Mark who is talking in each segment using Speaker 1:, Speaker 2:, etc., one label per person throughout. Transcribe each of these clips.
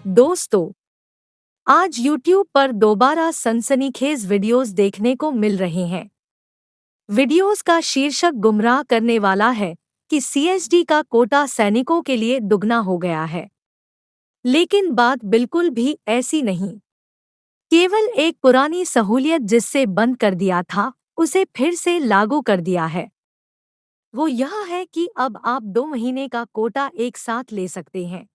Speaker 1: दोस्तों, आज YouTube पर दोबारा सनसनीखेज वीडियोस देखने को मिल रहे हैं। वीडियोस का शीर्षक गुमराह करने वाला है कि CSD का कोटा सैनिकों के लिए दुगना हो गया है। लेकिन बात बिल्कुल भी ऐसी नहीं। केवल एक पुरानी सहूलियत जिससे बंद कर दिया था, उसे फिर से लागू कर दिया है। वो यह है कि अब आप 2 महीने का कोटा एक साथ ले सकते हैं,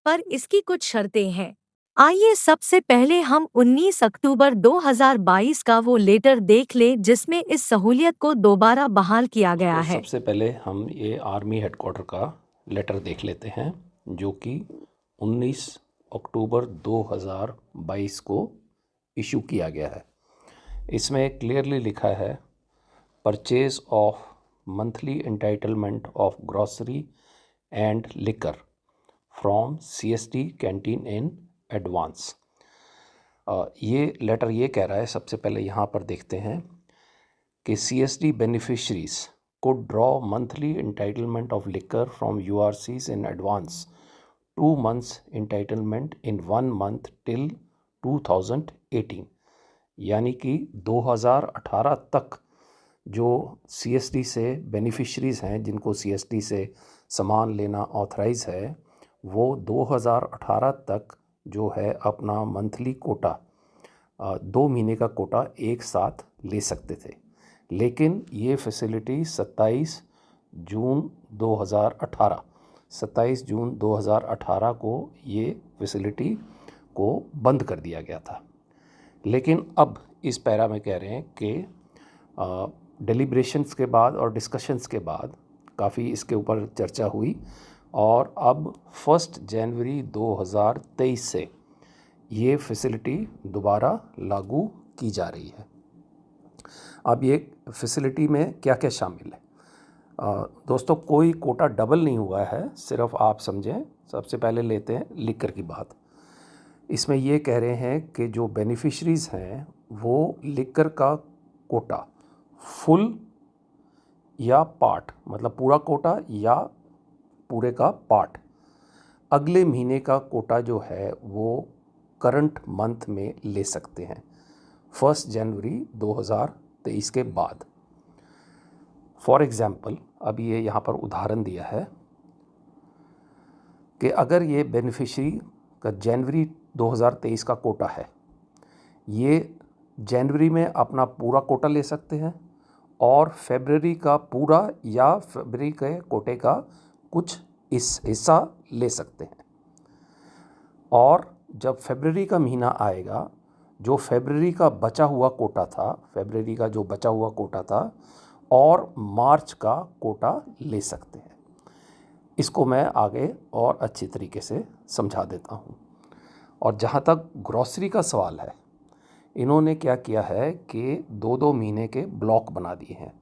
Speaker 1: पर इसकी कुछ शर्तें हैं। आइए सबसे पहले हम 19 अक्टूबर 2022 का वो लेटर देख लें जिसमें इस सहूलियत को दोबारा बहाल किया गया
Speaker 2: तो
Speaker 1: है।
Speaker 2: सबसे पहले हम ये आर्मी हेडक्वार्टर का लेटर देख लेते हैं जो कि 19 अक्टूबर 2022 को इशू किया गया है। इसमें क्लियरली लिखा है, purchase of monthly entitlement of grocery and liquor from CSD canteen in advance. ये लेटर ये कह रहा है, सबसे पहले यहाँ पर देखते हैं कि CSD beneficiaries could draw monthly entitlement of liquor from URCs in advance, 2 months entitlement in 1 month till 2018। यानी कि 2018 तक जो CSD से बेनिफिशरीज़ हैं, जिनको CSD से सामान लेना ऑथराइज़ है, वो 2018 तक जो है अपना मंथली कोटा 2 महीने का कोटा एक साथ ले सकते थे। लेकिन ये फैसिलिटी 27 जून 2018 को ये फैसिलिटी को बंद कर दिया गया था। लेकिन अब इस पैरा में कह रहे हैं कि डेलिब्रेशंस के बाद और डिस्कशंस के बाद काफ़ी इसके ऊपर चर्चा हुई और अब 1 जनवरी 2023 से ये फैसिलिटी दोबारा लागू की जा रही है। अब ये फैसिलिटी में क्या क्या शामिल है? दोस्तों, कोई कोटा डबल नहीं हुआ है, सिर्फ आप समझें। सबसे पहले लेते हैं लिकर की बात। इसमें ये कह रहे हैं कि जो बेनिफिशरीज़ हैं वो लिकर का कोटा फुल या पार्ट, मतलब पूरा कोटा या पूरे का पार्ट, अगले महीने का कोटा जो है वो करंट मंथ में ले सकते हैं 1 जनवरी 2023 के बाद। फॉर एग्ज़ाम्पल, अब ये यहाँ पर उदाहरण दिया है कि अगर ये बेनिफिशरी का जनवरी 2023 का कोटा है, ये जनवरी में अपना पूरा कोटा ले सकते हैं और फरवरी का पूरा या फरवरी के कोटे का कुछ इस हिस्सा ले सकते हैं। और जब फरवरी का महीना आएगा, जो फरवरी का बचा हुआ कोटा था, फरवरी का जो बचा हुआ कोटा था और मार्च का कोटा ले सकते हैं। इसको मैं आगे और अच्छी तरीके से समझा देता हूँ। और जहाँ तक ग्रॉसरी का सवाल है, इन्होंने क्या किया है कि 2-2 महीने के ब्लॉक बना दिए हैं।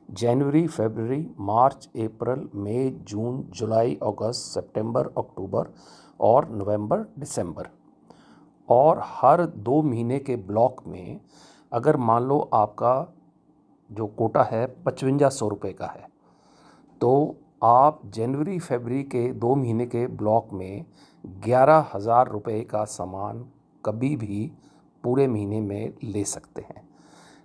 Speaker 2: जनवरी, फरवरी, मार्च, अप्रैल, मई, जून, जुलाई, अगस्त, सितंबर, अक्टूबर और नवंबर, दिसंबर। और हर 2 महीने के ब्लॉक में अगर मान लो आपका जो कोटा है 5500 रुपये का है, तो आप जनवरी फरवरी के 2 महीने के ब्लॉक में 11,000 रुपये का सामान कभी भी पूरे महीने में ले सकते हैं।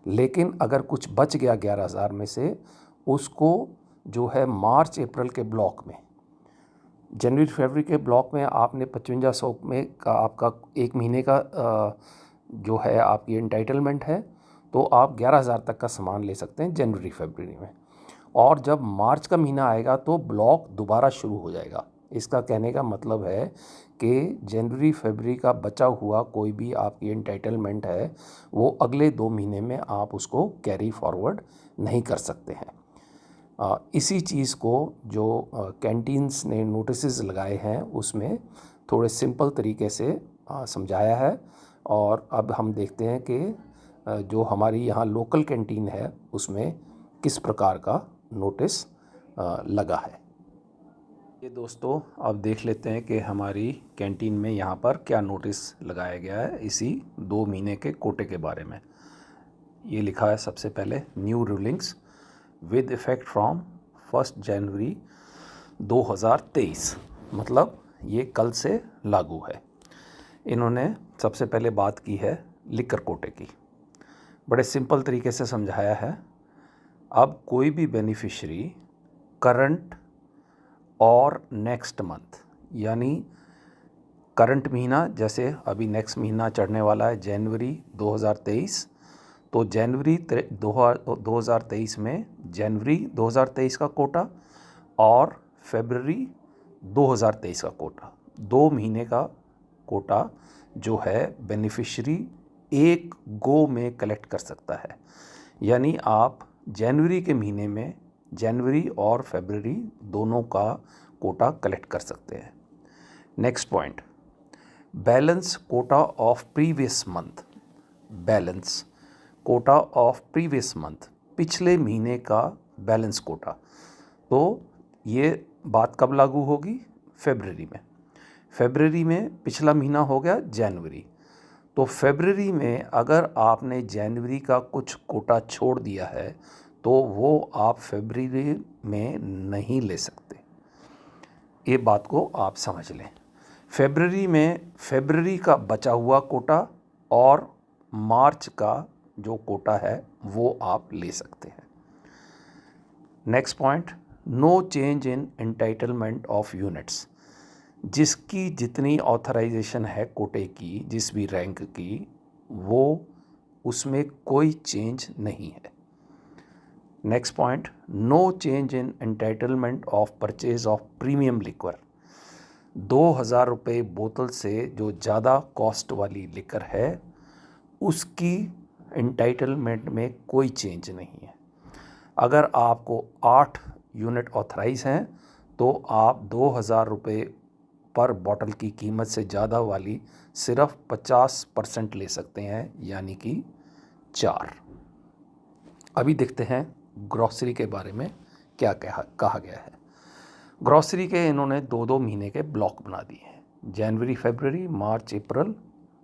Speaker 2: लेकिन अगर कुछ बच गया 11,000 में से, उसको जो है मार्च अप्रैल के ब्लॉक में, जनवरी फरवरी के ब्लॉक में आपने 5500 में का आपका एक महीने का जो है आपकी एंटाइटलमेंट है, तो आप 11,000 तक का सामान ले सकते हैं जनवरी फरवरी में। और जब मार्च का महीना आएगा तो ब्लॉक दोबारा शुरू हो जाएगा। इसका कहने का मतलब है कि जनवरी फरवरी का बचा हुआ कोई भी आपकी एंटाइटलमेंट है, वो अगले 2 महीने में आप उसको कैरी फॉरवर्ड नहीं कर सकते हैं। इसी चीज़ को जो कैंटीन्स ने नोटिसेस लगाए हैं उसमें थोड़े सिंपल तरीके से समझाया है। और अब हम देखते हैं कि जो हमारी यहाँ लोकल कैंटीन है उसमें किस प्रकार का नोटिस लगा है। ये दोस्तों, अब देख लेते हैं कि हमारी कैंटीन में यहाँ पर क्या नोटिस लगाया गया है इसी 2 महीने के कोटे के बारे में। ये लिखा है सबसे पहले, new rulings with effect from 1 जनवरी 2023, मतलब ये कल से लागू है। इन्होंने सबसे पहले बात की है लिकर कोटे की। बड़े सिंपल तरीके से समझाया है। अब कोई भी बेनिफिशियरी करंट और नेक्स्ट मंथ, यानी करंट महीना, जैसे अभी नेक्स्ट महीना चढ़ने वाला है जनवरी 2023, तो जनवरी 2023 में जनवरी 2023 का कोटा और फरवरी 2023 का कोटा, 2 महीने का कोटा जो है बेनिफिशियरी एक गो में कलेक्ट कर सकता है। यानी आप जनवरी के महीने में जनवरी और फरवरी दोनों का कोटा कलेक्ट कर सकते हैं। Next point, balance Kota of previous month. Balance Kota of previous month, पिछले महीने का बैलेंस कोटा। तो ये बात कब लागू होगी? फरवरी में। फरवरी में पिछला महीना हो गया जनवरी, तो फरवरी में अगर आपने जनवरी का कुछ कोटा छोड़ दिया है तो वो आप फरवरी में नहीं ले सकते। ये बात को आप समझ लें। फरवरी में फरवरी का बचा हुआ कोटा और मार्च का जो कोटा है वो आप ले सकते हैं। Next point, no change in entitlement of units. जिसकी जितनी ऑथराइजेशन है कोटे की, जिस भी रैंक की, वो उसमें कोई चेंज नहीं है। Next point, no change in entitlement of purchase of premium liquor. 2000 रुपये बोतल से जो ज़्यादा कॉस्ट वाली लिकर है उसकी एंटाइटलमेंट में कोई चेंज नहीं है। अगर आपको 8 यूनिट ऑथराइज हैं तो आप 2000 रुपये पर बॉटल की कीमत से ज़्यादा वाली सिर्फ 50% ले सकते हैं, यानी कि 4। अभी देखते हैं ग्रॉसरी के बारे में क्या कहा गया है। ग्रॉसरी के इन्होंने 2-2 महीने के ब्लॉक बना दिए हैं, जनवरी फरवरी मार्च अप्रैल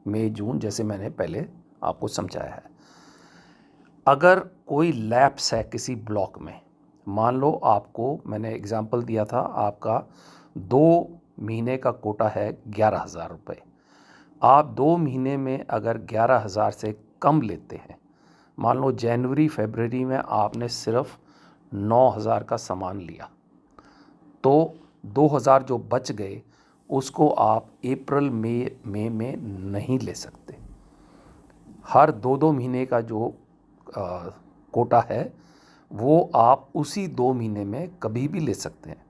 Speaker 2: मई जून, जैसे मैंने पहले आपको समझाया है। अगर कोई लैप्स है किसी ब्लॉक में, मान लो आपको मैंने एग्जांपल दिया था, आपका 2 महीने का कोटा है 11,000 रुपये। आप 2 महीने में अगर 11,000 से कम लेते हैं, मान लो जनवरी फरवरी में आपने सिर्फ 9,000 का सामान लिया, तो 2,000 जो बच गए उसको आप अप्रैल मई में नहीं ले सकते। हर 2-2 महीने का जो कोटा है वो आप उसी 2 महीने में कभी भी ले सकते हैं।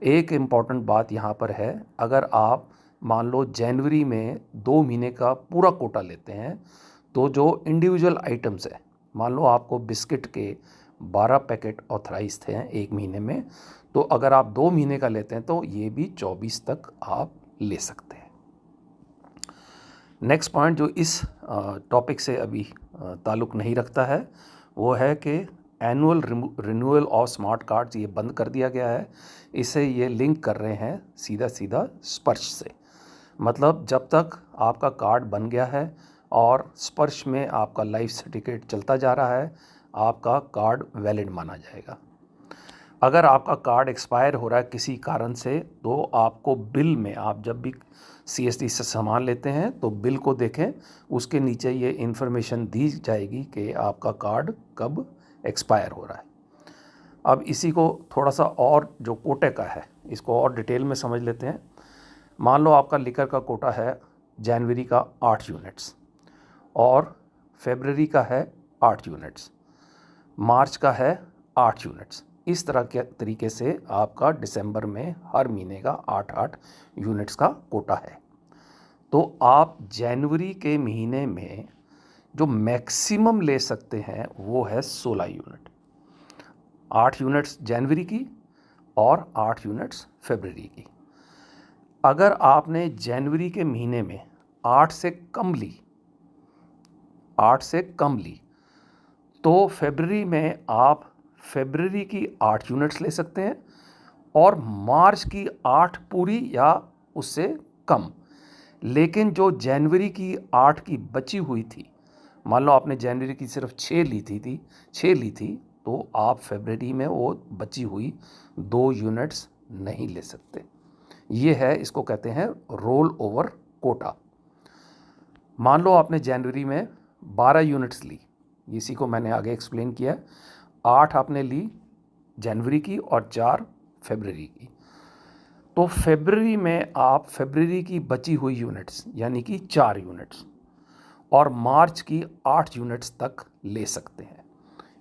Speaker 2: एक इम्पॉर्टेंट बात यहाँ पर है, अगर आप मान लो जनवरी में 2 महीने का पूरा कोटा लेते हैं तो जो इंडिविजुअल आइटम्स है, मान लो आपको बिस्किट के 12 पैकेट ऑथराइज थे एक महीने में, तो अगर आप 2 महीने का लेते हैं तो ये भी 24 तक आप ले सकते हैं। नेक्स्ट पॉइंट जो इस टॉपिक से अभी ताल्लुक़ नहीं रखता है वो है कि annual renewal of smart cards ये बंद कर दिया गया है। इसे ये लिंक कर रहे हैं सीधा सीधा स्पर्श से। मतलब जब तक आपका कार्ड बन गया है और स्पर्श में आपका लाइफ सर्टिफिकेट चलता जा रहा है, आपका कार्ड वैलिड माना जाएगा। अगर आपका कार्ड एक्सपायर हो रहा है किसी कारण से, तो आपको बिल में, आप जब भी CSD से सामान लेते हैं तो बिल को देखें, उसके नीचे ये इन्फॉर्मेशन दी जाएगी कि आपका कार्ड कब एक्सपायर हो रहा है। अब इसी को थोड़ा सा और जो कोटे का है इसको और डिटेल में समझ लेते हैं। मान लो आपका लिकर का कोटा है जनवरी का 8 यूनिट्स और फरवरी का है 8 यूनिट्स, मार्च का है 8 यूनिट्स। इस तरह के तरीके से आपका दिसंबर में हर महीने का 8-8 यूनिट्स का कोटा है। तो आप जनवरी के महीने में जो मैक्सिमम ले सकते हैं वो है 16 यूनिट। 8 यूनिट्स जनवरी की और 8 यूनिट्स फरवरी की। अगर आपने जनवरी के महीने में 8 से कम ली तो फरवरी में आप फरवरी की 8 यूनिट्स ले सकते हैं और मार्च की 8 पूरी या उससे कम। लेकिन जो जनवरी की 8 की बची हुई थी, मान लो आपने जनवरी की सिर्फ 6 ली थी, तो आप फरवरी में वो बची हुई 2 यूनिट्स नहीं ले सकते। ये है, इसको कहते हैं रोल ओवर कोटा। मान लो आपने जनवरी में 12 यूनिट्स ली, इसी को मैंने आगे एक्सप्लेन किया। 8 आपने ली जनवरी की और 4 फरवरी की। तो फरवरी में आप फरवरी की बची हुई यूनिट्स यानी कि 4 यूनिट्स और मार्च की 8 यूनिट्स तक ले सकते हैं।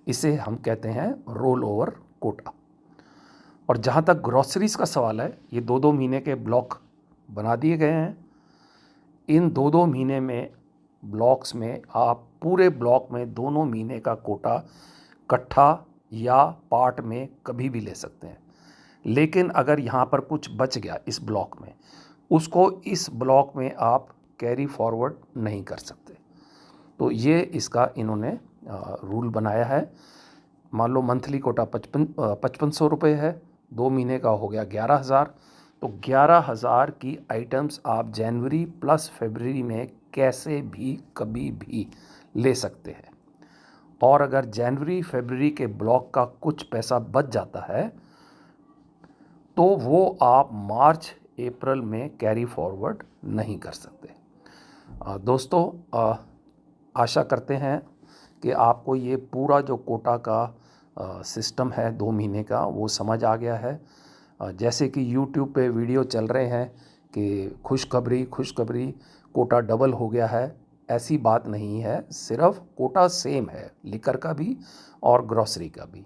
Speaker 2: इसे हम कहते हैं रोल ओवर कोटा। और जहाँ तक ग्रॉसरीज का सवाल है, ये 2-2 महीने के ब्लॉक बना दिए गए हैं। इन 2-2 महीने में ब्लॉक्स में आप पूरे ब्लॉक में दोनों महीने का कोटा इकट्ठा या पार्ट में कभी भी ले सकते हैं। लेकिन अगर यहाँ पर कुछ बच गया इस ब्लॉक में, उसको इस ब्लॉक में आप कैरी फॉरवर्ड नहीं कर सकते। तो ये इसका इन्होंने रूल बनाया है। मान लो मंथली कोटा 5500 रुपये है, 2 महीने का हो गया 11,000। तो 11,000 की आइटम्स आप जनवरी प्लस फरवरी में कैसे भी कभी भी ले सकते हैं। और अगर जनवरी फरवरी के ब्लॉक का कुछ पैसा बच जाता है तो वो आप मार्च अप्रैल में कैरी फॉरवर्ड नहीं कर सकते। दोस्तों, आशा करते हैं कि आपको ये पूरा जो कोटा का सिस्टम है 2 महीने का वो समझ आ गया है। जैसे कि YouTube पे वीडियो चल रहे हैं कि खुशखबरी कोटा डबल हो गया है, ऐसी बात नहीं है। सिर्फ कोटा सेम है, लिकर का भी और ग्रॉसरी का भी।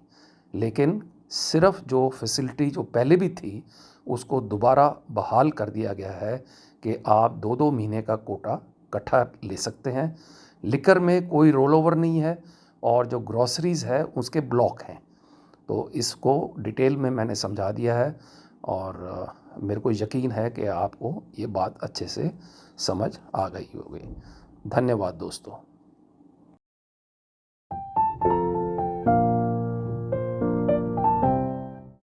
Speaker 2: लेकिन सिर्फ जो फैसिलिटी जो पहले भी थी उसको दोबारा बहाल कर दिया गया है कि आप 2-2 महीने का कोटा इकट्ठा ले सकते हैं। लिकर में कोई रोल ओवर नहीं है और जो ग्रॉसरीज़ है उसके ब्लॉक हैं। तो इसको डिटेल में मैंने समझा दिया है और मेरे को यकीन है कि आपको ये बात अच्छे से समझ आ गई होगी। धन्यवाद दोस्तों।